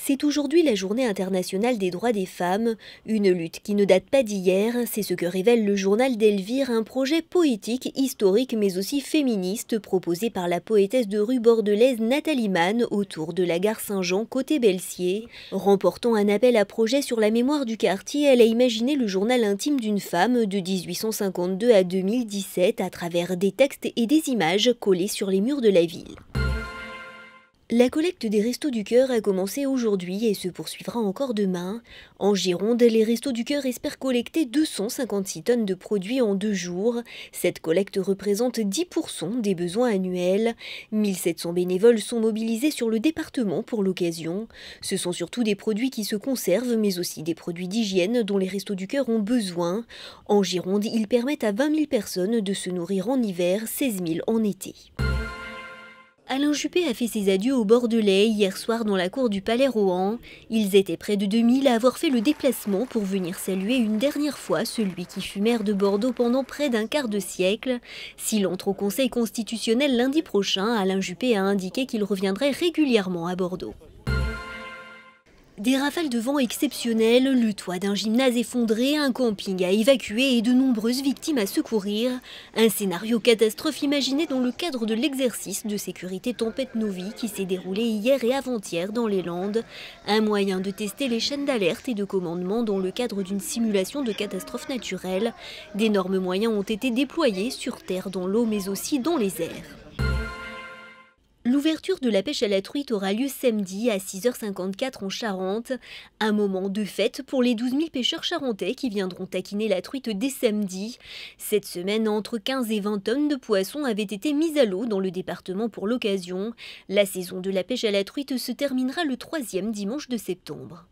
C'est aujourd'hui la journée internationale des droits des femmes, une lutte qui ne date pas d'hier, c'est ce que révèle le journal d'Elvire, un projet poétique, historique mais aussi féministe proposé par la poétesse de rue bordelaise Nathalie Mann autour de la gare Saint-Jean côté Belsier. Remportant un appel à projet sur la mémoire du quartier, elle a imaginé le journal intime d'une femme de 1852 à 2017 à travers des textes et des images collées sur les murs de la ville. La collecte des Restos du Cœur a commencé aujourd'hui et se poursuivra encore demain. En Gironde, les Restos du Cœur espèrent collecter 256 tonnes de produits en 2 jours. Cette collecte représente 10% des besoins annuels. 1700 bénévoles sont mobilisés sur le département pour l'occasion. Ce sont surtout des produits qui se conservent, mais aussi des produits d'hygiène dont les Restos du Cœur ont besoin. En Gironde, ils permettent à 20 000 personnes de se nourrir en hiver, 16 000 en été. Alain Juppé a fait ses adieux aux Bordelais hier soir dans la cour du Palais Rohan. Ils étaient près de 2000 à avoir fait le déplacement pour venir saluer une dernière fois celui qui fut maire de Bordeaux pendant près d'un quart de siècle. S'il entre au Conseil constitutionnel lundi prochain, Alain Juppé a indiqué qu'il reviendrait régulièrement à Bordeaux. Des rafales de vent exceptionnelles, le toit d'un gymnase effondré, un camping à évacuer et de nombreuses victimes à secourir. Un scénario catastrophe imaginé dans le cadre de l'exercice de sécurité Tempête Novi qui s'est déroulé hier et avant-hier dans les Landes. Un moyen de tester les chaînes d'alerte et de commandement dans le cadre d'une simulation de catastrophe naturelle. D'énormes moyens ont été déployés sur terre, dans l'eau mais aussi dans les airs. L'ouverture de la pêche à la truite aura lieu samedi à 6h54 en Charente. Un moment de fête pour les 12 000 pêcheurs charentais qui viendront taquiner la truite dès samedi. Cette semaine, entre 15 et 20 tonnes de poissons avaient été mises à l'eau dans le département pour l'occasion. La saison de la pêche à la truite se terminera le 3e dimanche de septembre.